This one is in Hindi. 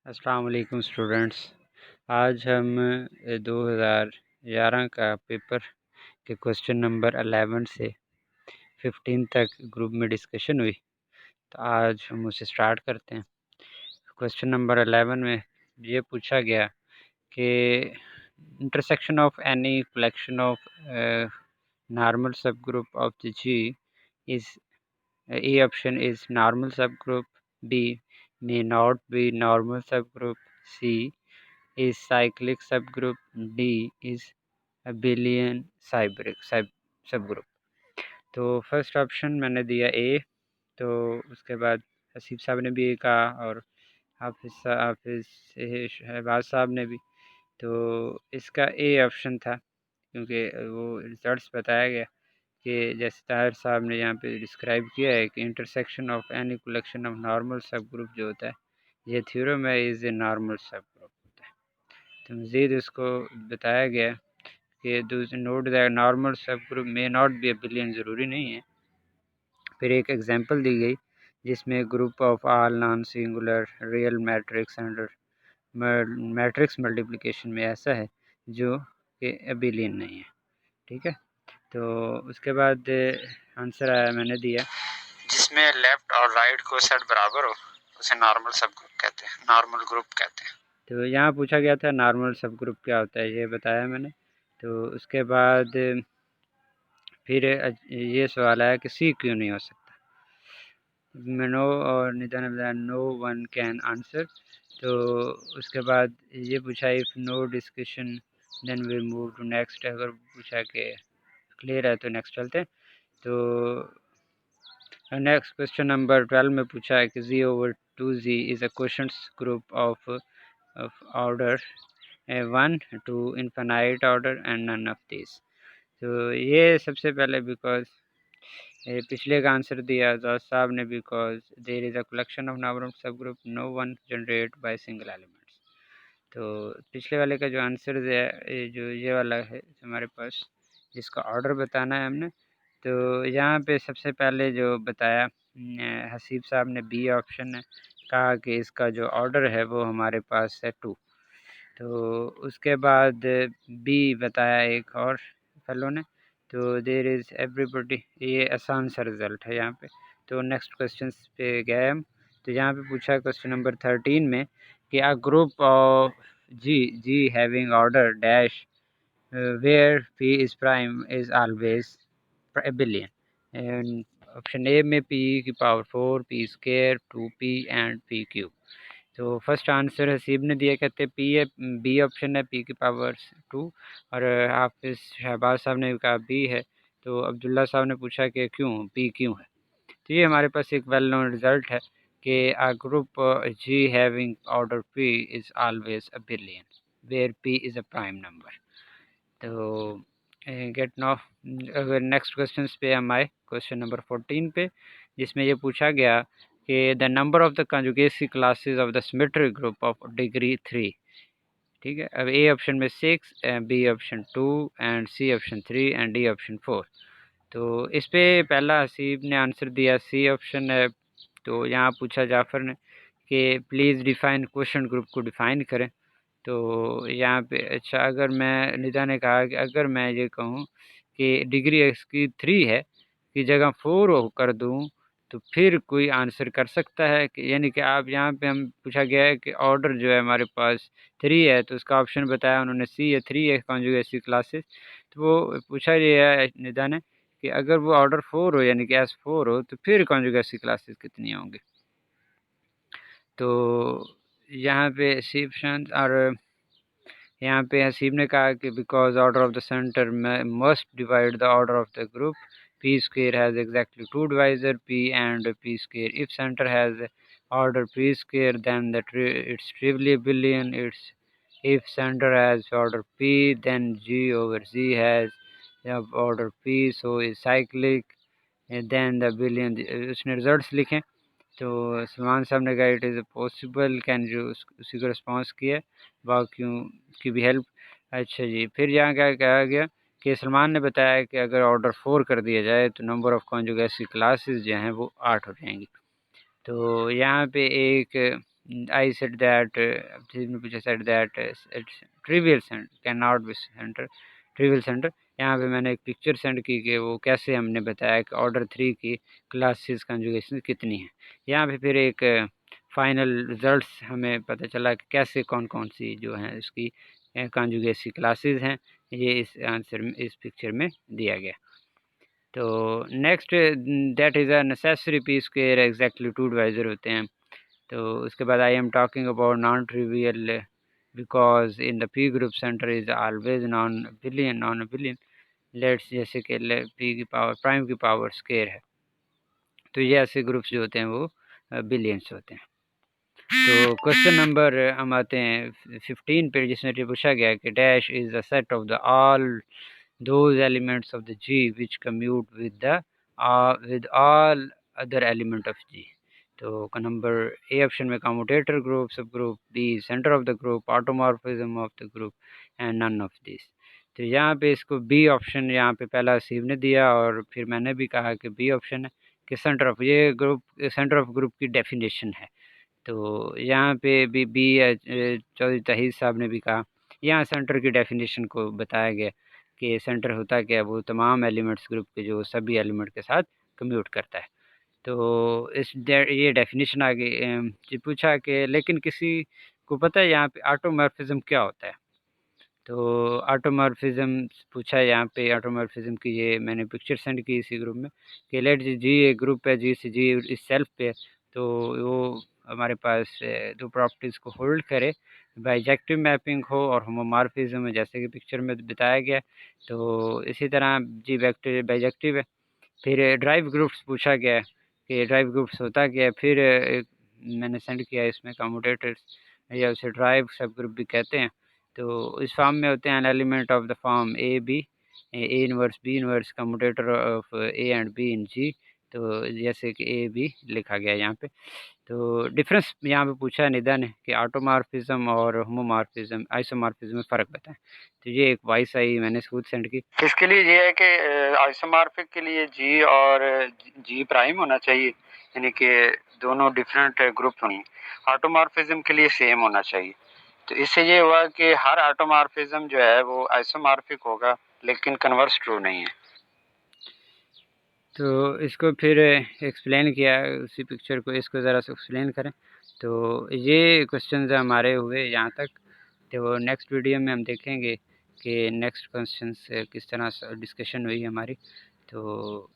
अस्सलाम वालेकुम स्टूडेंट्स। आज हम 2011 का पेपर के क्वेश्चन नंबर 11 से 15 तक ग्रुप में डिस्कशन हुई, तो आज हम उसे स्टार्ट करते हैं। क्वेश्चन नंबर 11 में ये पूछा गया कि intersection of any collection of normal subgroup of the G is A option is normal subgroup, B may not be normal subgroup, C is cyclic subgroup, D is abelian subgroup। तो फर्स्ट ऑप्शन मैंने दिया ए, तो उसके बाद हसीब साहब ने भी ए कहा और हाफिज़ शहबाज साहब ने भी। तो इसका ए ऑप्शन था, क्योंकि वो रिजल्ट्स बताया गया कि जैसे ताहिर साहब ने यहाँ पे डिस्क्राइब किया है कि intersection of any collection of normal सब ग्रुप जो होता है, ये थ्योरम है इज़ ए नॉर्मल सब ग्रुप होता है। तो मज़ीद इसको बताया गया कि दूसरे नोट दैट नॉर्मल सब ग्रुप में नॉट बी एबिलियन, ज़रूरी नहीं है। फिर एक एग्जांपल दी गई जिसमें group of all non singular real matrix under matrix multiplication में ऐसा है जो कि एबिलियन नहीं है। ठीक है, तो उसके बाद आंसर आया मैंने दिया जिसमें लेफ्ट और राइट को सेट बराबर हो, उसे नॉर्मल सब ग्रुप कहते हैं, नॉर्मल ग्रुप कहते हैं। तो यहाँ पूछा गया था नॉर्मल सब ग्रुप क्या होता है, ये बताया मैंने। तो उसके बाद फिर ये सवाल आया कि सी क्यों नहीं हो सकता। नो और निदा ने बताया नो वन कैन आंसर। तो उसके बाद ये पूछा if no discussion then we move to next. अगर पूछा कि क्लियर है तो नेक्स्ट चलते हैं। तो नेक्स्ट क्वेश्चन नंबर 12 में पूछा है कि z over 2z is a quotient group of order 1 to infinite order and none of this. तो ये सबसे पहले बिकॉज पिछले का आंसर दिया जाज साहब ने, because there is a collection of number of subgroup no one generate by single elements. तो पिछले वाले का जो आंसर है, जो ये वाला है हमारे पास, जिसका ऑर्डर बताना है हमने, तो यहाँ पे सबसे पहले जो बताया हसीब साहब ने बी ऑप्शन है, कहा कि इसका जो ऑर्डर है वो हमारे पास है 2। तो उसके बाद बी बताया एक और फेलो ने, तो देर इज़ एवरीबॉडी, ये आसान सा रिज़ल्ट है यहाँ पे। तो नेक्स्ट क्वेश्चन पे गए हम। तो यहाँ पे पूछा क्वेश्चन नंबर 13 में कि a group of G having order dash where P is prime is always abelian। and option A में P की power 4, P square, 2P and P cube. तो फर्स्ट आंसर हसीब ने दिया, कहते पी है, बी ऑप्शन है P की पावर 2, और हाफिज़ शहबाज साहब ने कहा बी है। तो अब्दुल्ला साहब ने पूछा कि क्यों P क्यों है। तो ये हमारे पास एक वेल नोन रिज़ल्ट है कि a group G having order P is always abelian where P is a prime number। तो गेट नो। अगर नेक्स्ट क्वेश्चन पे हम आए, क्वेश्चन नंबर 14 पे, जिसमें ये पूछा गया कि the number of the conjugacy classes of the symmetric group of degree 3। ठीक है, अब ए ऑप्शन में 6, B option 2 and C option 3 and D option 4। तो इस पे पहला हसीब ने आंसर दिया सी ऑप्शन है। तो यहाँ पूछा जाफ़र ने कि प्लीज़ डिफ़ाइन क्वेश्चन ग्रुप को डिफ़ाइन करें। तो यहाँ पे अच्छा, अगर मैं निदा ने कहा कि अगर मैं ये कहूँ कि डिग्री इसकी 3 है की जगह 4 कर दूँ, तो फिर कोई आंसर कर सकता है कि, यानी कि आप यहाँ पे हम पूछा गया है कि ऑर्डर जो है हमारे पास 3 है, तो उसका ऑप्शन बताया उन्होंने सी है, 3 है कॉन्जुगेसी क्लासेस। तो वो पूछा ये है निदा ने कि अगर वो ऑर्डर 4 हो, यानी कि S4 हो, तो फिर कॉन्जुगेसी क्लासेस कितनी होंगी। तो यहाँ पे सी ऑप्शन, और यहाँ पे हसीब ने कहा कि because order of the center must divide the order of the group, P square has exactly 2 divisor P and P square. If center has order P square then it's trivially abelian. It's if center has order P then G over G has order P so is cyclic then the abelian. उसने रिजल्ट्स लिखे। तो सलमान साहब ने कहा इट इज़ पॉसिबल कैन, जो उसी को रिस्पॉन्स किया बाकियों की भी हेल्प। अच्छा जी, फिर यहाँ क्या कहा गया कि सलमान ने बताया कि अगर ऑर्डर 4 कर दिया जाए तो नंबर ऑफ़ कॉन्जुगेसी क्लासेस जो हैं वो 8 हो जाएंगी। तो यहाँ पे एक I said that said that it's trivial center cannot be center trivial center। यहाँ पे मैंने एक पिक्चर सेंड की कि वो कैसे हमने बताया कि ऑर्डर 3 की क्लासेस कंजुगेशन कितनी है। यहाँ पे फिर एक फाइनल रिजल्ट्स हमें पता चला कि कैसे कौन कौन सी जो हैं इसकी कंजुगेसी क्लासेस हैं, ये इस आंसर में इस पिक्चर में दिया गया। तो next that is a necessary P square exactly 2 divisor होते हैं। तो उसके बाद I am talking about non trivial because in the P group centre is always non billion let's जैसे कि पी की पावर प्राइम की पावर स्क्वायर है, तो ये ऐसे ग्रुप्स जो होते हैं वो बिलियंस होते हैं। तो क्वेश्चन नंबर हम आते हैं 15 पे, जिसमें ये पूछा गया कि dash is the set of the all those elements of the G which commute with all other element of G। तो नंबर ए ऑप्शन में commutator group, subgroup, B centre of the group, automorphism of the group and none of this. तो यहाँ पे इसको बी ऑप्शन यहाँ पे पहला सीव ने दिया और फिर मैंने भी कहा कि बी ऑप्शन है कि सेंटर ऑफ ये ग्रुप सेंटर ऑफ ग्रुप की डेफिनेशन है। तो यहाँ पे भी बी चौधरी तहीर साहब ने भी कहा, यहाँ सेंटर की डेफिनेशन को बताया गया कि सेंटर होता क्या है, वो तमाम एलिमेंट्स ग्रुप के जो सभी एलिमेंट के साथ कम्यूट करता है। तो ये डेफिनेशन आगे जी पूछा कि लेकिन किसी को पता है यहाँ पे ऑटोमॉर्फिज्म क्या होता है। तो ऑटोमॉर्फिज्म पूछा है यहाँ पे, ऑटोमॉर्फिज्म की ये मैंने पिक्चर सेंड की इसी ग्रुप में कि लेट जी एक ग्रुप है, जी से जी इस सेल्फ पे, तो वो हमारे पास दो प्रॉपर्टीज़ को होल्ड करे, बाइजेक्टिव मैपिंग हो और होमोमॉर्फिज्म जैसे कि पिक्चर में बताया गया। तो इसी तरह जी वेक्टर बाइजेक्टिव है। फिर ड्राइव ग्रुप्स पूछा गया है कि ड्राइव ग्रुप्स होता क्या है। फिर एक मैंने सेंड किया इसमें कम्यूटेटर्स या उसे ड्राइव सब ग्रुप भी कहते हैं। तो इस फॉर्म में होते हैं an element of the form A B, A inverse B inverse commutator of A and B in G. तो जैसे कि ए बी लिखा गया है यहाँ पे। तो डिफरेंस यहाँ पे पूछा है निदा ने कि ऑटोमॉर्फिज्म और होमोमॉर्फिज्म आइसोमॉर्फिज्म में फ़र्क बताएं। तो ये एक वॉइस आई मैंने खुद सेंड की। इसके लिए ये है कि आइसोमॉर्फिक के लिए जी और जी प्राइम होना चाहिए, यानी कि दोनों डिफरेंट ग्रुप होनी। ऑटोमॉर्फिज्म के लिए सेम होना चाहिए। तो इससे ये हुआ कि हर ऑटोमॉर्फिज्म जो है वो आइसोमॉर्फिक होगा, लेकिन कन्वर्स ट्रू नहीं है। तो इसको फिर एक्सप्लेन किया उसी पिक्चर को, इसको ज़रा सा एक्सप्लेन करें। तो ये क्वेश्चन हमारे हुए यहाँ तक। तो नेक्स्ट वीडियो में हम देखेंगे कि नेक्स्ट क्वेश्चन किस तरह से डिस्कशन हुई हमारी। तो